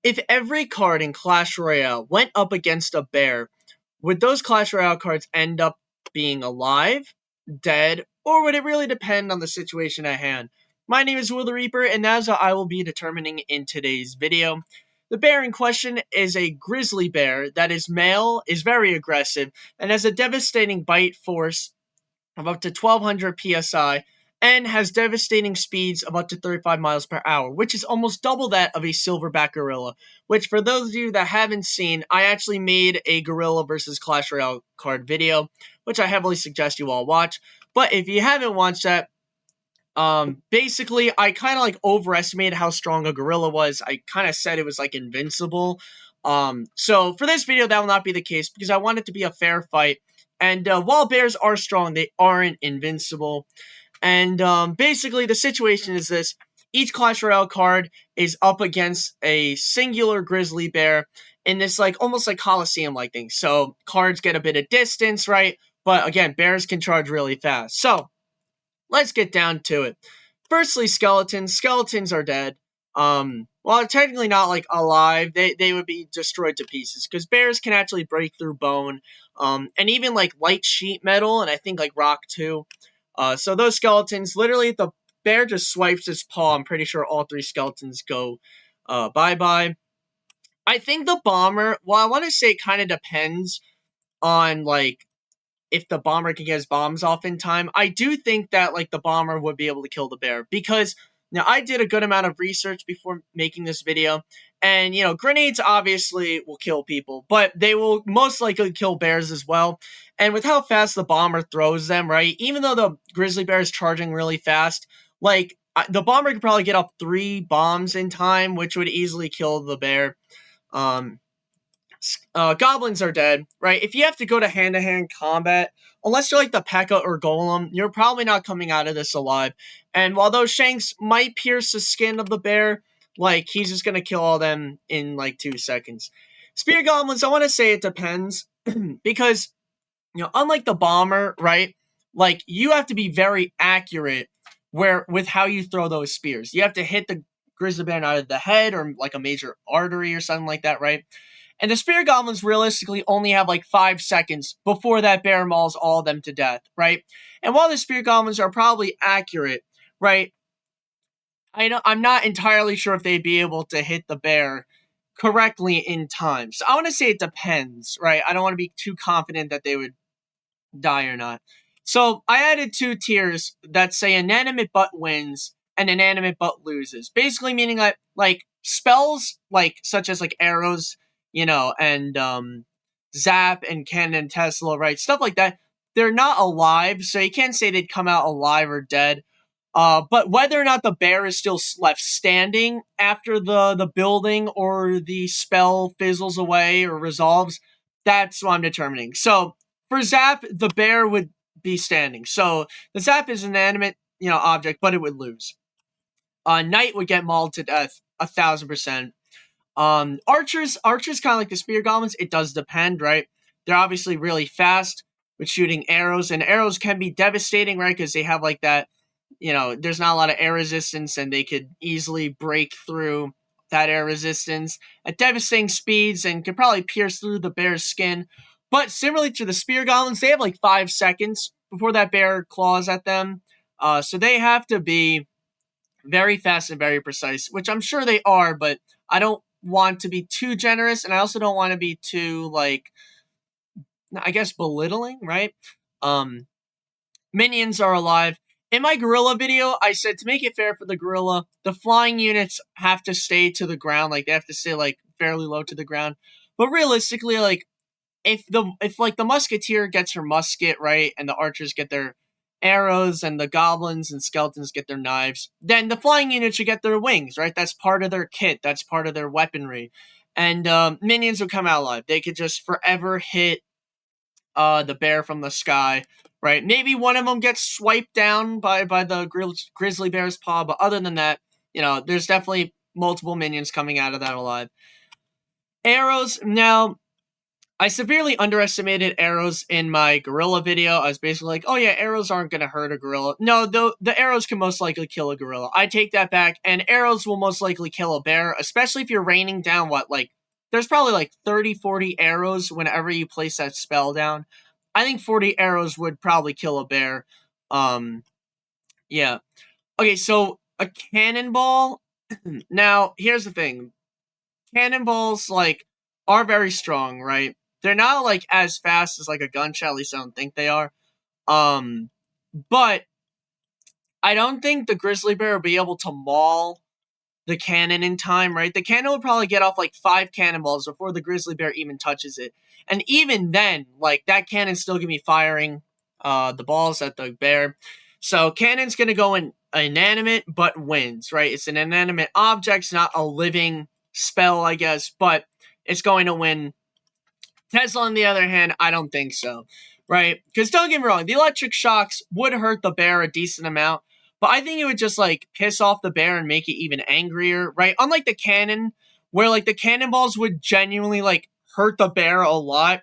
If every card in Clash Royale went up against a bear, would those Clash Royale cards end up being alive, dead, or would it really depend on the situation at hand? My name is Will the Reaper, and that's what I will be determining in today's video. The bear in question is a grizzly bear that is male, is very aggressive, and has a devastating bite force of up to 1200 psi, and has devastating speeds of up to 35 miles per hour, which is almost double that of a silverback gorilla. Which, for those of you that haven't seen, I actually made a gorilla versus Clash Royale card video, which I heavily suggest you all watch. But if you haven't watched that, basically, I kind of like overestimated how strong a gorilla was. I kind of said it was like invincible. So for this video, that will not be the case because I want it to be a fair fight. And while bears are strong, they aren't invincible. And basically, the situation is this. Each Clash Royale card is up against a singular grizzly bear in this like almost like Coliseum-like thing. So cards get a bit of distance, right? But again, bears can charge really fast. So let's get down to it. Firstly, skeletons. Skeletons are dead. Well, they're technically not like alive. They would be destroyed to pieces because bears can actually break through bone. And even like light sheet metal, and I think like rock too. So those skeletons, literally, the bear just swipes its paw. I'm pretty sure all three skeletons go bye-bye. I think the bomber, well, I want to say it kind of depends on, like, if the bomber can get his bombs off in time. I do think that, like, the bomber would be able to kill the bear because, now, I did a good amount of research before making this video, and, you know, grenades obviously will kill people, but they will most likely kill bears as well. And with how fast the bomber throws them, right, even though the grizzly bear is charging really fast, like, the bomber could probably get off 3 bombs in time, which would easily kill the bear. Goblins are dead, right? If you have to go to hand-to-hand combat, unless you're like the P.E.K.K.A. or Golem, you're probably not coming out of this alive. And while those shanks might pierce the skin of the bear, like, he's just gonna kill all them in like 2 seconds. Spear goblins, I want to say it depends, because, you know, unlike the bomber, right? Like, you have to be very accurate with how you throw those spears. You have to hit the grizzly bear out of the head or like a major artery or something like that, right? And the spear goblins realistically only have like 5 seconds before that bear mauls all of them to death, right? And while the spear goblins are probably accurate, right, I'm not entirely sure if they'd be able to hit the bear correctly in time. So I want to say it depends, right? I don't want to be too confident that they would die or not. So I added 2 tiers that say inanimate but wins and inanimate but loses. Basically meaning that, like, spells, like, such as, like, arrows, you know, and Zap and Cannon and Tesla, right? Stuff like that. They're not alive, so you can't say they'd come out alive or dead. But whether or not the bear is still left standing after the building or the spell fizzles away or resolves, that's what I'm determining. So for Zap, the bear would be standing. So the Zap is an inanimate, you know, object, but it would lose. Knight would get mauled to death 1000%. Archers kind of like the spear goblins. It does depend, right? They're obviously really fast with shooting arrows, and arrows can be devastating, right? Because they have like that, you know, there's not a lot of air resistance, and they could easily break through that air resistance at devastating speeds and could probably pierce through the bear's skin. But similarly to the spear goblins, they have like 5 seconds before that bear claws at them. So they have to be very fast and very precise, which I'm sure they are, but I don't want to be too generous, and I also don't want to be too, like, I guess, belittling, right? Minions are alive. In my gorilla video, I said to make it fair for the gorilla, the flying units have to stay to the ground, like, they have to stay, like, fairly low to the ground. But realistically, like, if like the musketeer gets her musket, right, and the archers get their arrows, and the goblins and skeletons get their knives, then the flying unit should get their wings, right? That's part of their kit. That's part of their weaponry. And minions will come out alive. They could just forever hit the bear from the sky, right? Maybe one of them gets swiped down by the grizzly bear's paw, but other than that, you know, there's definitely multiple minions coming out of that alive. Arrows, now, I severely underestimated arrows in my gorilla video. I was basically like, oh yeah, arrows aren't going to hurt a gorilla. No, the arrows can most likely kill a gorilla. I take that back, and arrows will most likely kill a bear, especially if you're raining down there's probably like 30, 40 arrows whenever you place that spell down. I think 40 arrows would probably kill a bear. Um, yeah. Okay, so a cannonball. Now, here's the thing. Cannonballs, are very strong, right? They're not, as fast as, a gunshot. At least I don't think they are. Um, but I don't think the grizzly bear will be able to maul the cannon in time, right? The cannon would probably get off, 5 cannonballs before the grizzly bear even touches it. And even then, that cannon's still gonna be firing, the balls at the bear. So cannon's gonna go in inanimate, but wins, right? It's an inanimate object, it's not a living spell, I guess, but it's going to win. Tesla, on the other hand, I don't think so, right? Because don't get me wrong, the electric shocks would hurt the bear a decent amount, but I think it would just, piss off the bear and make it even angrier, right? Unlike the cannon, where, the cannonballs would genuinely, hurt the bear a lot,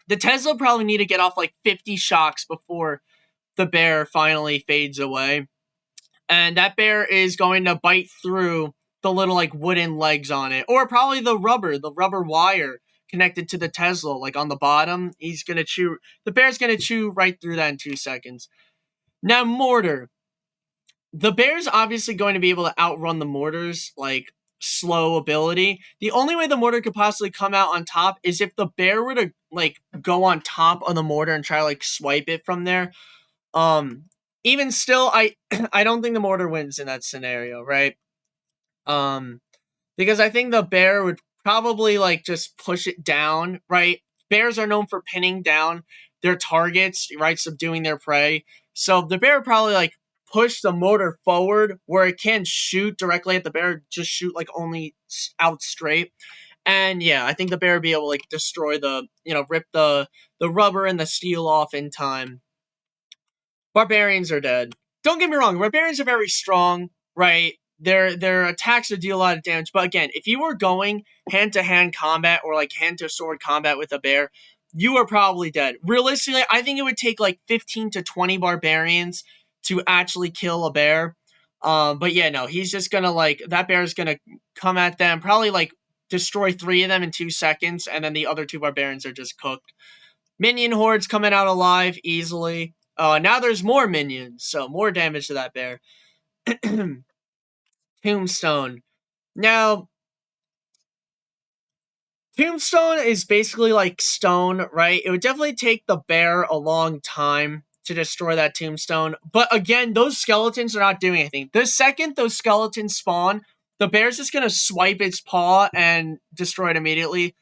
the Tesla probably need to get off, 50 shocks before the bear finally fades away. And that bear is going to bite through the little, wooden legs on it, or probably the rubber wire connected to the Tesla, on the bottom. The bear's gonna chew right through that in 2 seconds. Now, mortar. The bear's obviously going to be able to outrun the mortar's, slow ability. The only way the mortar could possibly come out on top is if the bear were to, go on top of the mortar and try to, swipe it from there. Even still, I I don't think the mortar wins in that scenario, right? Because I think the bear would probably just push it down, right? Bears are known for pinning down their targets, right? Subduing their prey. So the bear would probably push the mortar forward where it can shoot directly at the bear, just shoot only out straight. And yeah, I think the bear would be able to destroy rip the rubber and the steel off in time. Barbarians are dead. Don't get me wrong, barbarians are very strong, right? Their attacks would deal a lot of damage, but again, if you were going hand-to-hand combat or hand-to-sword combat with a bear, you are probably dead. Realistically, I think it would take 15 to 20 barbarians to actually kill a bear. But yeah, no, he's just gonna that bear's gonna come at them, probably destroy 3 of them in 2 seconds, and then the other 2 barbarians are just cooked. Minion hordes coming out alive easily. Now there's more minions, so more damage to that bear. Tombstone. Now, Tombstone is basically like stone, right? It would definitely take the bear a long time to destroy that tombstone. But again, those skeletons are not doing anything. The second those skeletons spawn, the bear's just going to swipe its paw and destroy it immediately,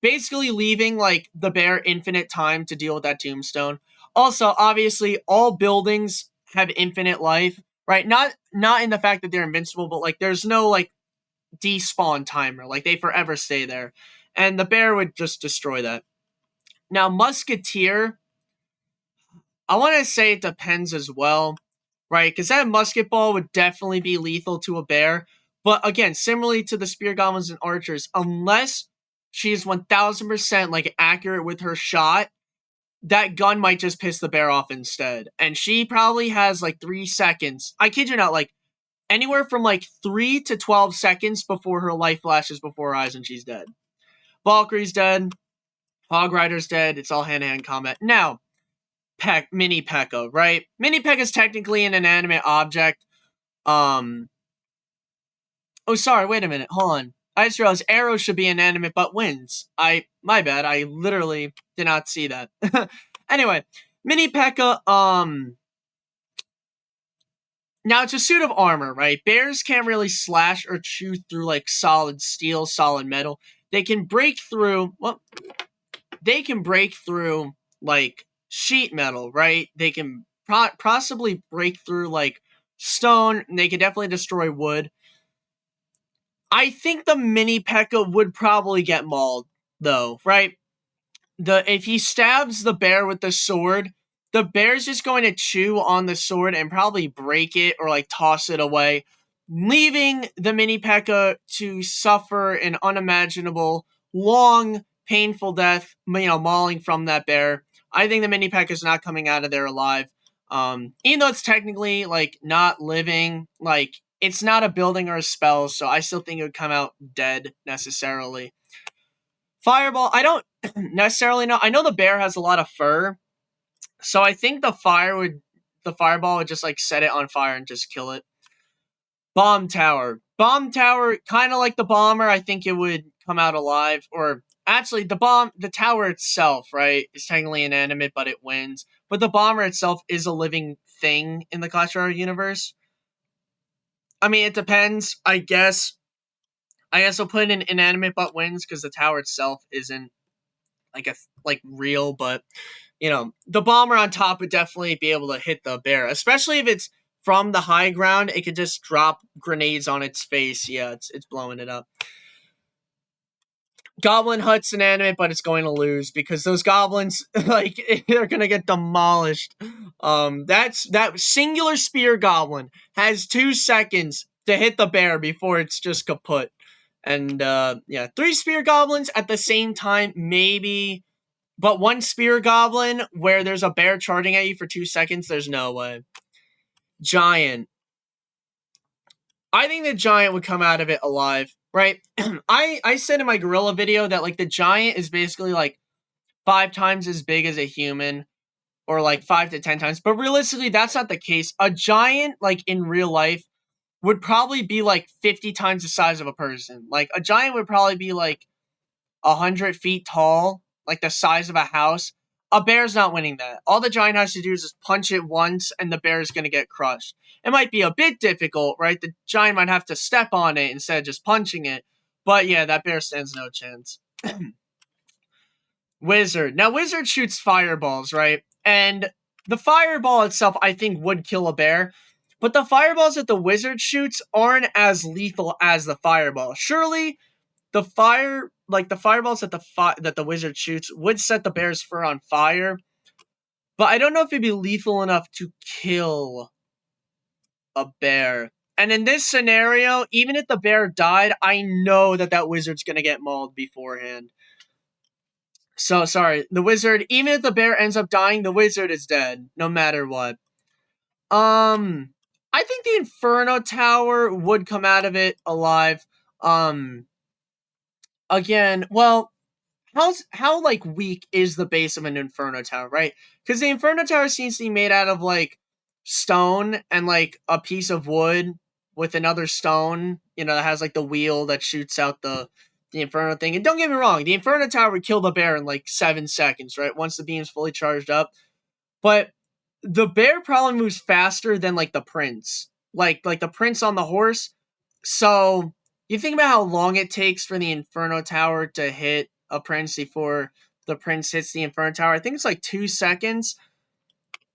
basically leaving the bear infinite time to deal with that tombstone. Also, obviously, all buildings have infinite life, right? Not in the fact that they're invincible, but there's no despawn timer. They forever stay there. And the bear would just destroy that. Now, musketeer, I want to say it depends as well, right? Because that musket ball would definitely be lethal to a bear. But again, similarly to the spear goblins and archers, unless she is 1000% accurate with her shot, that gun might just piss the bear off instead. And she probably has 3 seconds. I kid you not, anywhere from 3 to 12 seconds before her life flashes before her eyes and she's dead. Valkyrie's dead. Hog Rider's dead. It's all hand-to-hand combat. Now, Mini P.E.K.K.A, right? Mini P.E.K.K.A is technically an inanimate object. Oh, sorry, wait a minute. Hold on. I just realized Arrow should be inanimate but wins. My bad. I literally did not see that. Anyway, Mini P.E.K.K.A, now it's a suit of armor, right? Bears can't really slash or chew through solid steel, solid metal. They can break through, sheet metal, right? They can possibly break through stone. And they can definitely destroy wood. I think the Mini P.E.K.K.A would probably get mauled, though, right? If he stabs the bear with the sword, the bear's just going to chew on the sword and probably break it or toss it away, leaving the Mini P.E.K.K.A to suffer an unimaginable long painful death, mauling from that bear. I think the mini peck is not coming out of there alive. Even though it's technically like not living, like it's not a building or a spell, so I still think it would come out dead necessarily. Fireball, I don't necessarily know. I know the bear has a lot of fur, so I think the fireball would just like set it on fire and just kill it. Bomb tower. Bomb tower, kind of like the bomber, I think it would come out alive. Or actually, the tower itself, right, is technically inanimate, but it wins. But the bomber itself is a living thing in the Clash Royale universe. I mean, it depends. I guess I'll put in inanimate but wins because the tower itself isn't like real, but the bomber on top would definitely be able to hit the bear, especially if it's from the high ground. It could just drop grenades on its face. Yeah, it's blowing it up. Goblin Hut's inanimate, but it's going to lose because those goblins, like, they're gonna get demolished. That singular spear goblin has 2 seconds to hit the bear before it's just kaput. And 3 spear goblins at the same time, maybe. But 1 spear goblin where there's a bear charging at you for 2 seconds, there's no way. Giant. I think the giant would come out of it alive, right? I said in my gorilla video that like the giant is basically like 5 times as big as a human, or like 5 to 10 times. But realistically, that's not the case. A giant, like in real life, would probably be like 50 times the size of a person. Like a giant would probably be like 100 feet tall, like the size of a house. A bear's not winning that. All the giant has to do is just punch it once, and the bear's going to get crushed. It might be a bit difficult, right? The giant might have to step on it instead of just punching it. But yeah, that bear stands no chance. Wizard. Now, Wizard shoots fireballs, right? And the fireball itself, I think, would kill a bear. But the fireballs that the Wizard shoots aren't as lethal as the fireball. Surely, the fireballs that the Wizard shoots would set the bear's fur on fire. But I don't know if it'd be lethal enough to kill a bear. And in this scenario, even if the bear died, I know that Wizard's gonna get mauled beforehand. So, sorry, the Wizard, even if the bear ends up dying, the Wizard is dead, no matter what. I think the Inferno Tower would come out of it alive. Again, well, how like weak is the base of an Inferno Tower, right? Because the Inferno Tower seems to be made out of like stone and like a piece of wood with another stone, that has like the wheel that shoots out the Inferno thing. And don't get me wrong, the Inferno Tower would kill the bear in like 7 seconds, right? Once the beam's fully charged up. But the bear probably moves faster than like the prince. Like the prince on the horse. So you think about how long it takes for the Inferno Tower to hit a prince before the prince hits the Inferno Tower. I think it's like 2 seconds.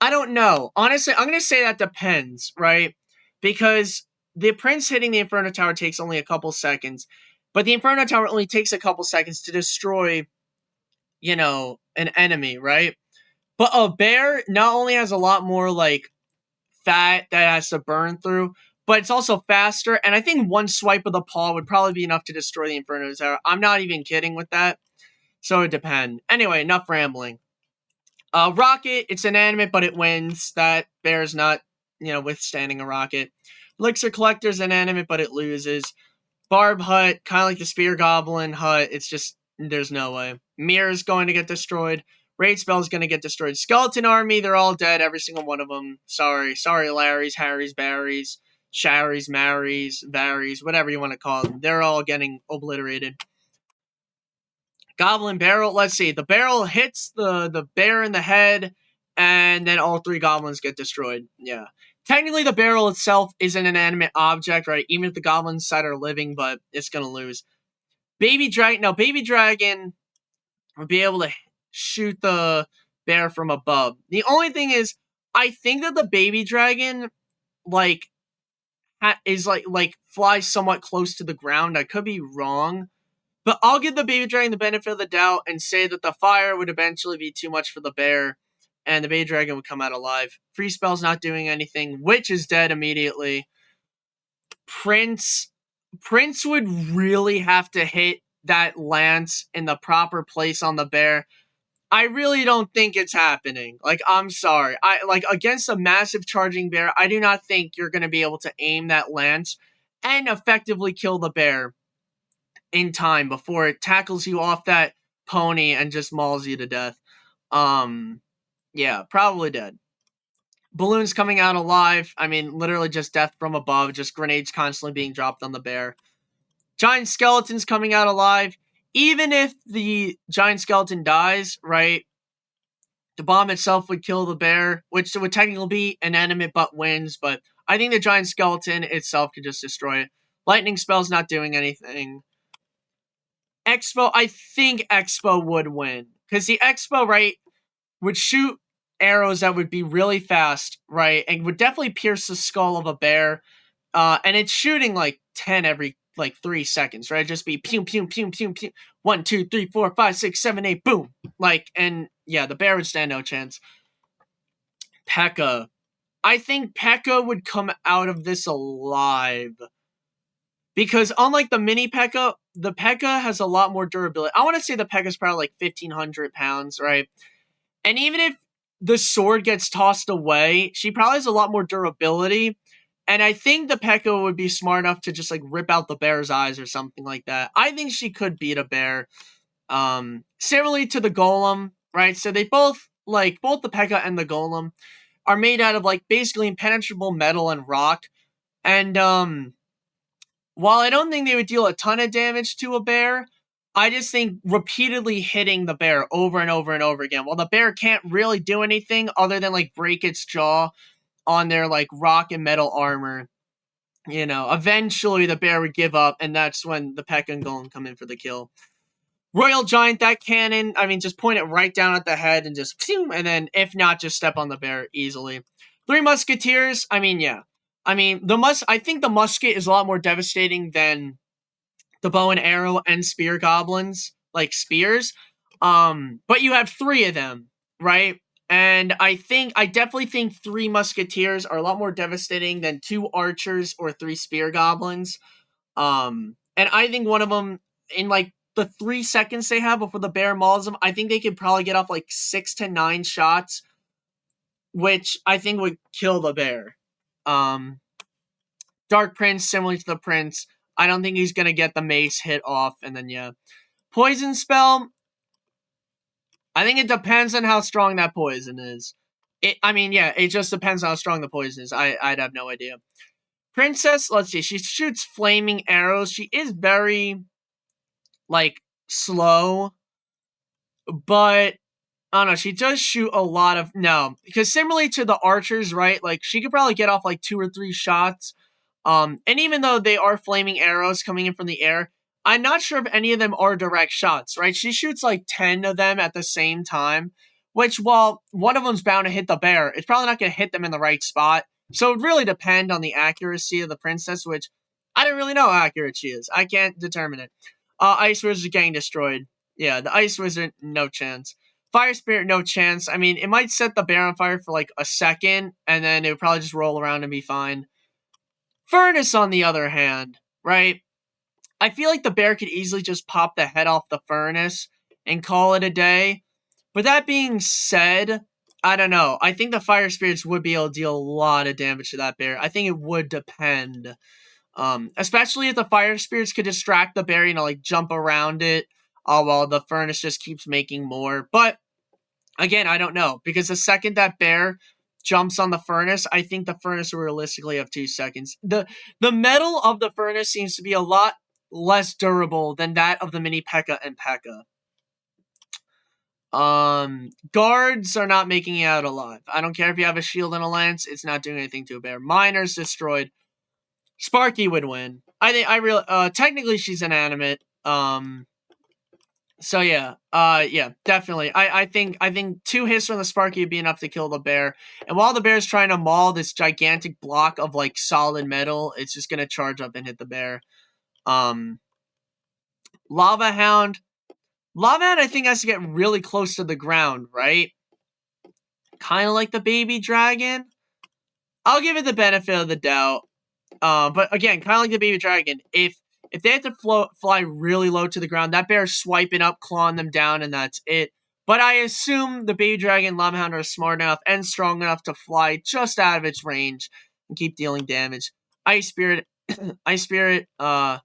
I don't know. Honestly, I'm going to say that depends, right? Because the prince hitting the Inferno Tower takes only a couple seconds. But the Inferno Tower only takes a couple seconds to destroy, an enemy, right? But a bear not only has a lot more, like, fat that has to burn through, but it's also faster. And I think 1 swipe of the paw would probably be enough to destroy the Inferno Tower. I'm not even kidding with that. So it depends. Anyway, enough rambling. Rocket, it's inanimate, but it wins. That bear's not, withstanding a rocket. Elixir Collector's inanimate, but it loses. Barb Hut, kind of like the Spear Goblin Hut. It's just, there's no way. Mirror's going to get destroyed. Raid Spell's going to get destroyed. Skeleton Army, they're all dead, every single one of them. Sorry, Larrys, Harrys, Barrys, Sharrys, Marys, Varys, whatever you want to call them. They're all getting obliterated. Goblin Barrel, let's see. The barrel hits the bear in the head, and then all 3 goblins get destroyed. Yeah. Technically, the barrel itself is an inanimate object, right? Even if the goblins side are living, but it's going to lose. Baby Dragon. Now, Baby Dragon would be able to shoot the bear from above. The only thing is, I think that the Baby Dragon, is flies somewhat close to the ground. I could be wrong. But I'll give the Baby Dragon the benefit of the doubt and say that the fire would eventually be too much for the bear, and the Baby Dragon would come out alive. Free Spell's not doing anything. Witch is dead immediately. Prince would really have to hit that lance in the proper place on the bear, I really don't think it's happening. Like, I'm sorry. Against a massive charging bear, I do not think you're going to be able to aim that lance and effectively kill the bear in time before it tackles you off that pony and just mauls you to death. Yeah, probably dead. Balloons coming out alive. I mean, literally just death from above, just grenades constantly being dropped on the bear. Giant skeletons coming out alive. Even if the giant skeleton dies, right, the bomb itself would kill the bear, which would technically be inanimate but wins, but I think the giant skeleton itself could just destroy it. Lightning spell's not doing anything. Expo, I think Expo would win. Because the Expo, right, would shoot arrows that would be really fast, right, and would definitely pierce the skull of a bear. And it's shooting like 10 every like 3 seconds, right? Just be pew pew pew pew pew. 1, 2, 3, 4, 5, 6, 7, 8, boom. Like, and yeah, the bear would stand no chance. P.E.K.K.A. I think P.E.K.K.A. would come out of this alive. Because unlike the mini P.E.K.K.A., the P.E.K.K.A. has a lot more durability. I want to say the P.E.K.K.A. is probably like 1,500 pounds, right? And even if the sword gets tossed away, she probably has a lot more durability. And I think the P.E.K.K.A. would be smart enough to just like rip out the bear's eyes or something like that. I think she could beat a bear. Similarly to the golem, right? So they both the P.E.K.K.A. and the golem are made out of like basically impenetrable metal and rock. And while I don't think they would deal a ton of damage to a bear, I just think repeatedly hitting the bear over and over and over again, while the bear can't really do anything other than like break its jaw on their like rock and metal armor, eventually the bear would give up, and that's when the P.E.K.K.A. and Golem come in for the kill. Royal Giant, that cannon, I mean, just point it right down at the head and just phew, and then if not, just step on the bear easily. Three Musketeers, I mean, yeah. I mean, I think the musket is a lot more devastating than the bow and arrow and spear goblins, like spears. But you have three of them, right? And I definitely think three musketeers are a lot more devastating than two archers or three spear goblins. And I think one of them, in like the 3 seconds they have before the bear mauls them, I think they could probably get off like 6 to 9 shots, which I think would kill the bear. Dark Prince, similar to the Prince, I don't think he's gonna get the mace hit off, and then yeah. Poison spell, I think it depends on how strong that poison is. It just depends on how strong the poison is. I'd have no idea. Princess, let's see, she shoots flaming arrows. She is very, like, slow, but I don't know, she does shoot a lot of, no, because similarly to the archers, right, like, she could probably get off, like, 2 or 3 shots, and even though they are flaming arrows coming in from the air, I'm not sure if any of them are direct shots, right? She shoots like 10 of them at the same time, which, while one of them's bound to hit the bear, it's probably not going to hit them in the right spot. So it would really depend on the accuracy of the princess, which I don't really know how accurate she is. I can't determine it. Ice Wizard getting destroyed. Yeah, the Ice Wizard, no chance. Fire Spirit, no chance. I mean, it might set the bear on fire for like a second, and then it would probably just roll around and be fine. Furnace, on the other hand, right? I feel like the bear could easily just pop the head off the furnace and call it a day. But that being said, I don't know. I think the fire spirits would be able to deal a lot of damage to that bear. I think it would depend. Especially if the fire spirits could distract the bear, like jump around it, while the furnace just keeps making more. But again, I don't know, because the second that bear jumps on the furnace, I think the furnace will realistically have 2 seconds. The metal of the furnace seems to be a lot less durable than that of the mini P.E.K.K.A. and P.E.K.K.A. Guards are not making it out alive. I don't care if you have a shield and a lance, it's not doing anything to a bear. Miner's destroyed. Sparky would win. Technically she's inanimate. So yeah, definitely. I think 2 hits from the Sparky would be enough to kill the bear. And while the bear's trying to maul this gigantic block of like solid metal, it's just gonna charge up and hit the bear. Lava Hound. Lava Hound, I think, has to get really close to the ground, right? Kind of like the baby dragon. I'll give it the benefit of the doubt. But again, kind of like the baby dragon, if If they have to fly really low to the ground, that bear's swiping up, clawing them down, and that's it. But I assume the baby dragon Llama Hound are smart enough and strong enough to fly just out of its range and keep dealing damage. Ice Spirit, Ice Spirit, yeah,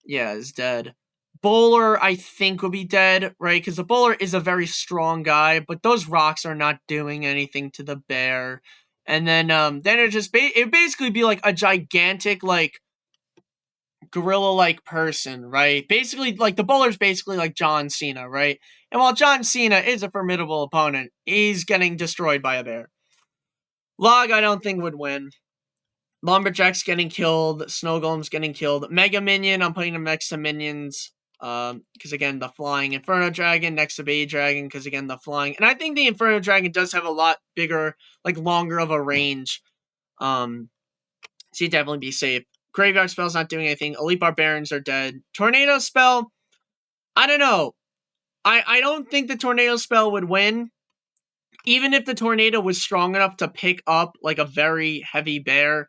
is dead. Bowler, I think, would be dead, right? Because the Bowler is a very strong guy, but those rocks are not doing anything to the bear. And then it just it basically be like a gigantic like gorilla-like person, right? Basically, like the Bowler's basically like John Cena, right? And while John Cena is a formidable opponent, he's getting destroyed by a bear. Log, I don't think would win. Lumberjack's getting killed. Snow Golem's getting killed. Mega Minion, I'm putting him next to Minions. Because again, the flying Inferno Dragon next to Baby Dragon. Because again, the flying. And I think the Inferno Dragon does have a lot bigger, like longer of a range. So you'd definitely be safe. Graveyard Spell's not doing anything. Elite Barbarians are dead. Tornado Spell, I don't know. I don't think the Tornado Spell would win. Even if the Tornado was strong enough to pick up like a very heavy bear.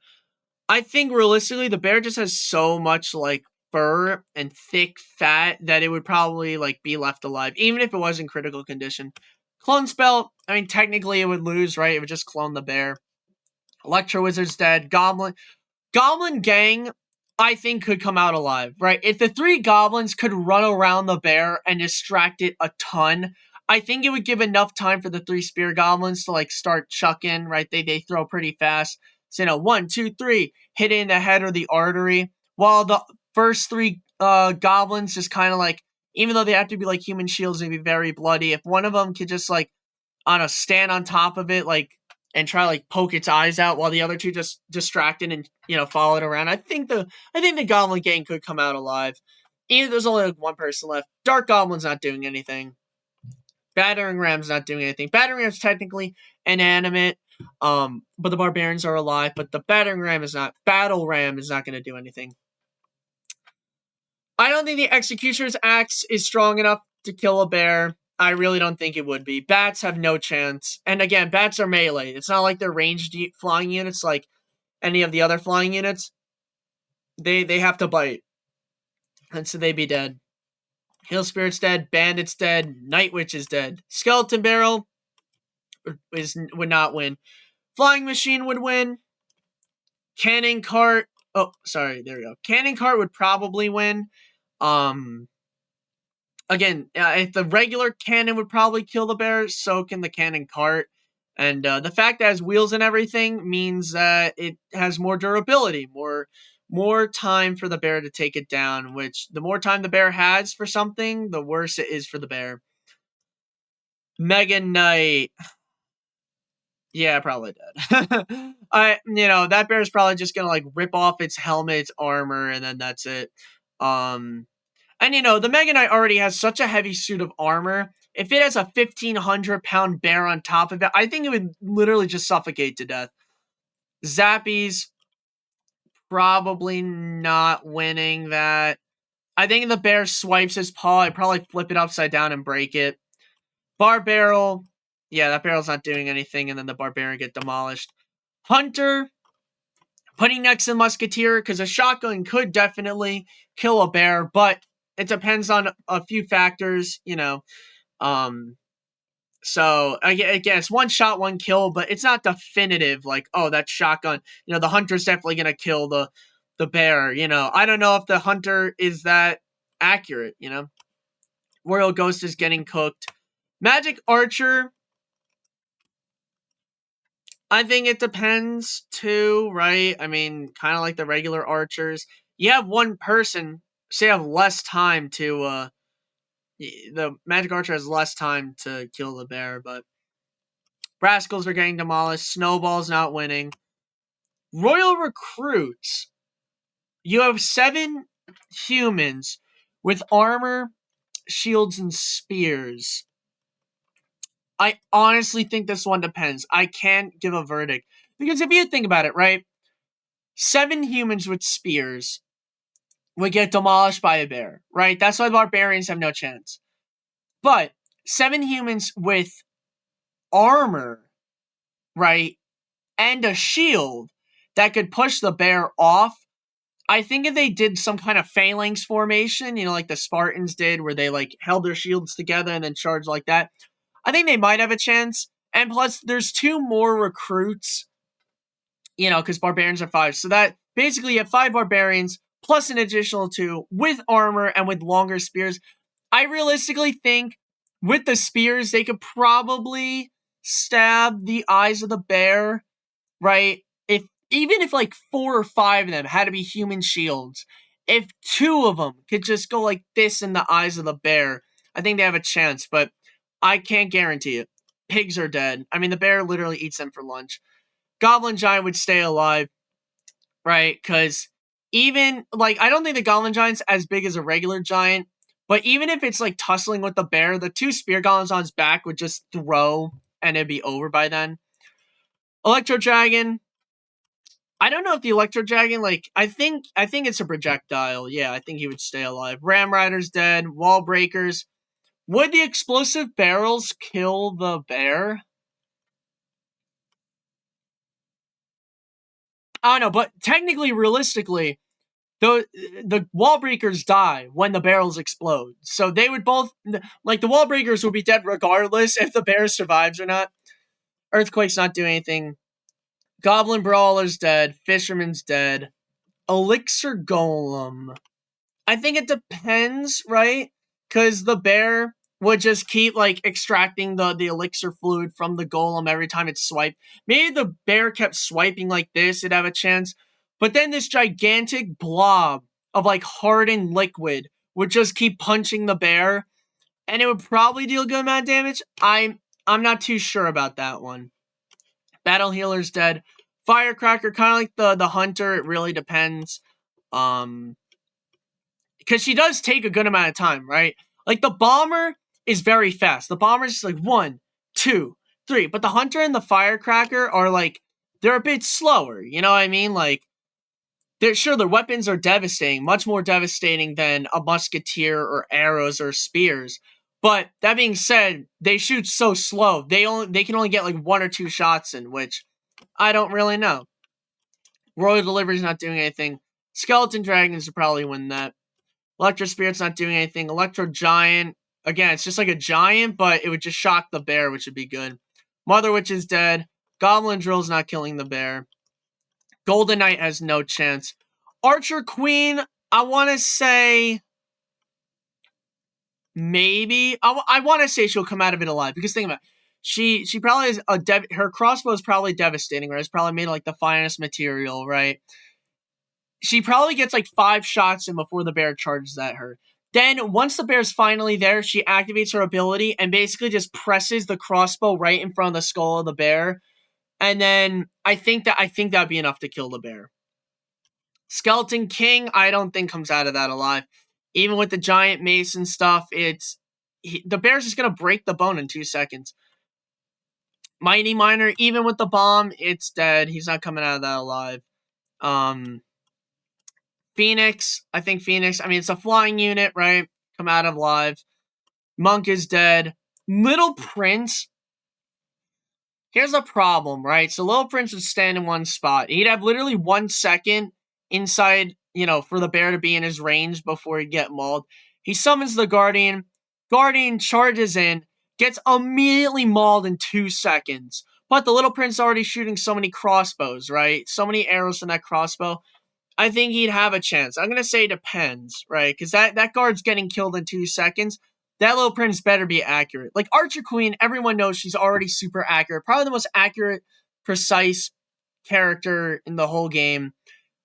I think realistically, the bear just has so much like fur and thick fat that it would probably like be left alive, even if it was in critical condition. Clone Spell, I mean, technically it would lose, right? It would just clone the bear. Electro Wizard's dead. Goblin Gang, I think, could come out alive, right? If the 3 goblins could run around the bear and distract it a ton, I think it would give enough time for the 3 spear goblins to like start chucking, right? They throw pretty fast. So, 1, 2, 3, hit it in the head or the artery. While the first 3 goblins just kind of like, even though they have to be like human shields and be very bloody, if one of them could just like, stand on top of it, like, and try to like poke its eyes out while the other 2 just distracted and follow it around. I think the Goblin Gang could come out alive. Even there's only like 1 person left. Dark Goblin's not doing anything. Battering Ram's not doing anything. Battering Ram's technically inanimate, but the Barbarians are alive. But the Battering Ram is not. Battle Ram is not going to do anything. I don't think the Executioner's Axe is strong enough to kill a bear. I really don't think it would be. Bats have no chance. And again, bats are melee. It's not like they're ranged flying units like any of the other flying units. They have to bite. And so they'd be dead. Hill Spirit's dead. Bandit's dead. Night Witch is dead. Skeleton Barrel would not win. Flying Machine would win. Cannon Cart. Oh, sorry. There we go. Cannon Cart would probably win. Again, if the regular cannon would probably kill the bear, so can the cannon cart. And the fact that it has wheels and everything means that it has more durability, more time for the bear to take it down, which the more time the bear has for something, the worse it is for the bear. Mega Knight. Yeah, probably dead. That bear is probably just gonna like rip off its helmet, its armor, and then that's it. And the Mega Knight already has such a heavy suit of armor. If it has a 1,500-pound bear on top of it, I think it would literally just suffocate to death. Zappies, probably not winning that. I think if the bear swipes his paw, I'd probably flip it upside down and break it. Bar Barrel, yeah, that barrel's not doing anything, and then the Barbarian get demolished. Hunter, putting next to Musketeer, because a shotgun could definitely kill a bear, but it depends on a few factors, So, again, it's 1 shot, 1 kill, but it's not definitive, like, oh, that shotgun, the hunter's definitely going to kill the bear, I don't know if the hunter is that accurate, Royal Ghost is getting cooked. Magic Archer, I think it depends, too, right? I mean, kind of like the regular archers. You have 1 person, so you have less time to, the Magic Archer has less time to kill the bear, but Rascals are getting demolished. Snowball's not winning. Royal Recruits. You have 7 humans with armor, shields, and spears. I honestly think this one depends. I can't give a verdict. Because if you think about it, right? 7 humans with spears would get demolished by a bear, right? That's why barbarians have no chance. But 7 humans with armor, right, and a shield that could push the bear off, I think if they did some kind of phalanx formation, like the Spartans did, where they like held their shields together and then charged like that, I think they might have a chance. And plus, there's 2 more recruits, because barbarians are 5. So that basically you have 5 barbarians plus an additional 2 with armor and with longer spears. I realistically think with the spears, they could probably stab the eyes of the bear, right? Even if like 4 or 5 of them had to be human shields, if 2 of them could just go like this in the eyes of the bear, I think they have a chance, but I can't guarantee it. Pigs are dead. I mean, the bear literally eats them for lunch. Goblin Giant would stay alive, right? Because even, like, I don't think the Goblin Giant's as big as a regular giant, but even if it's like tussling with the bear, the 2 spear goblins on his back would just throw and it'd be over by then. Electro Dragon. I don't know if the Electro Dragon, like, I think it's a projectile. Yeah, I think he would stay alive. Ram Rider's dead. Wall Breakers. Would the explosive barrels kill the bear? I don't know, but technically, realistically, the wall breakers die when the barrels explode. So they would both, like, the wall breakers would be dead regardless if the bear survives or not. Earthquake's not doing anything. Goblin Brawler's dead. Fisherman's dead. Elixir Golem. I think it depends, right? Because the bear would just keep like extracting the elixir fluid from the golem every time it swiped. Maybe the bear kept swiping like this, it'd have a chance. But then this gigantic blob of like hardened liquid would just keep punching the bear, and it would probably deal a good amount of damage. I'm not too sure about that one. Battle Healer's dead. Firecracker, kind of like the hunter, it really depends. Because she does take a good amount of time, right? Like, the bomber is very fast. The bomber's just like 1, 2, 3. But the hunter and the firecracker are like, they're a bit slower. You know what I mean? Like, their weapons are devastating, much more devastating than a musketeer or arrows or spears. But that being said, they shoot so slow. They can only get like 1 or 2 shots in, which I don't really know. Royal Delivery's not doing anything. Skeleton Dragons will probably win that. Electro Spirit's not doing anything. Electro Giant, again, it's just like a giant, but it would just shock the bear, which would be good. Mother Witch is dead. Goblin Drill's not killing the bear. Golden Knight has no chance. Archer Queen, I want to say maybe. I want to say she'll come out of it alive, because think about it. She probably is her crossbow is probably devastating, right? It's probably made of like the finest material, right? She probably gets like 5 shots in before the bear charges at her. Then, once the bear's finally there, she activates her ability and basically just presses the crossbow right in front of the skull of the bear. And then I think that'd be enough to kill the bear. Skeleton King, I don't think comes out of that alive. Even with the giant mace and stuff, the bear's just gonna break the bone in 2 seconds. Mighty Miner, even with the bomb, it's dead. He's not coming out of that alive. Phoenix, I think Phoenix, I mean, it's a flying unit, right? Come out of live. Monk is dead. Little Prince, here's a problem, right? So Little Prince would stand in one spot. He'd have literally 1 second inside, for the bear to be in his range before he'd get mauled. He summons the Guardian. Guardian charges in, gets immediately mauled in 2 seconds. But the Little Prince is already shooting so many crossbows, right? So many arrows from that crossbow. I think he'd have a chance. I'm going to say depends, right? Because that guard's getting killed in 2 seconds. That Little Prince better be accurate. Like, Archer Queen, everyone knows she's already super accurate. Probably the most accurate, precise character in the whole game.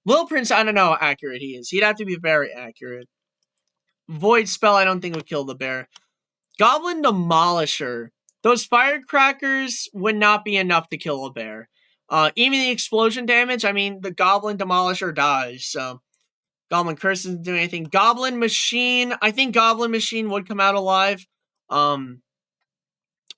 Little Prince, I don't know how accurate he is. He'd have to be very accurate. Void Spell, I don't think would kill the bear. Goblin Demolisher. Those firecrackers would not be enough to kill a bear. Even the explosion damage, I mean, the Goblin Demolisher dies, so Goblin Curse isn't doing anything. Goblin Machine, I think Goblin Machine would come out alive.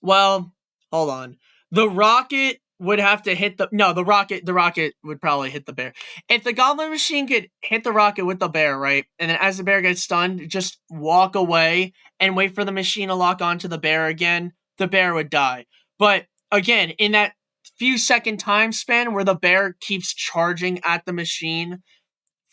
Well, hold on. The rocket would have to hit the rocket would probably hit the bear. If the Goblin Machine could hit the rocket with the bear, right? And then as the bear gets stunned, just walk away and wait for the machine to lock onto the bear again, the bear would die. But again, in that few second time span where the bear keeps charging at the machine,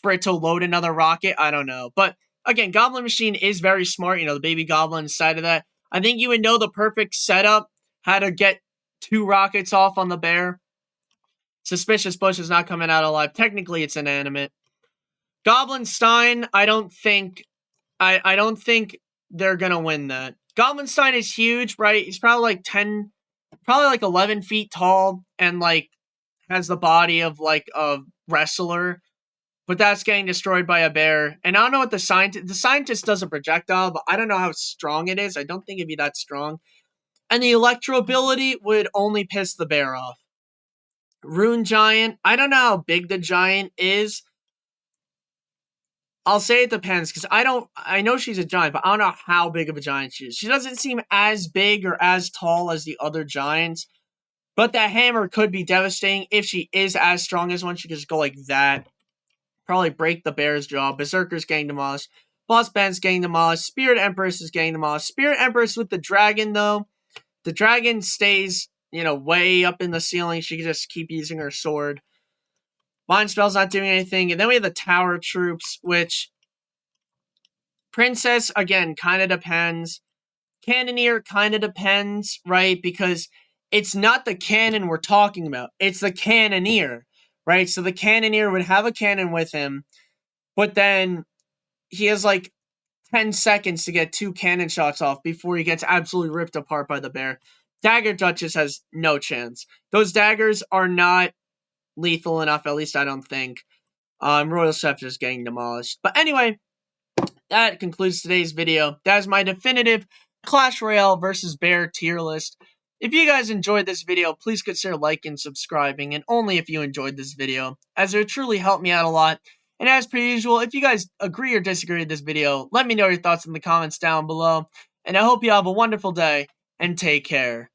for it to load another rocket. I don't know. But again, Goblin Machine is very smart. You know, the baby goblin inside of that. I think you would know the perfect setup, how to get 2 rockets off on the bear. Suspicious Bush is not coming out alive. Technically, it's inanimate. Goblin Stein, I don't think they're gonna win that. Goblin Stein is huge, right? He's probably like 10, probably like 11 feet tall, and like has the body of like a wrestler. But that's getting destroyed by a bear. And I don't know what the scientist does a projectile, but I don't know how strong it is. I don't think it'd be that strong. And the electro ability would only piss the bear off. Rune Giant, I don't know how big the giant is. I'll say it depends, because I know she's a giant, but I don't know how big of a giant she is. She doesn't seem as big or as tall as the other giants, but that hammer could be devastating. If she is as strong as one, she could just go like that. Probably break the bear's jaw. Berserker's getting demolished. Boss Band's getting demolished. Spirit Empress is getting demolished. Spirit Empress with the dragon, though. The dragon stays, you know, way up in the ceiling. She can just keep using her sword. Mind Spell's not doing anything. And then we have the Tower Troops, which Princess, again, kind of depends. Cannoneer kind of depends, right? Because it's not the cannon we're talking about. It's the Cannoneer, right? So the Cannoneer would have a cannon with him, but then he has like 10 seconds to get 2 cannon shots off before he gets absolutely ripped apart by the bear. Dagger Duchess has no chance. Those daggers are not lethal enough, at least I don't think. Royal Chef is getting demolished. But anyway, that concludes today's video. That is my definitive Clash Royale versus Bear tier list. If you guys enjoyed this video, please consider liking and subscribing, and only if you enjoyed this video, as it would truly help me out a lot. And as per usual, if you guys agree or disagree with this video, let me know your thoughts in the comments down below. And I hope you have a wonderful day, and take care.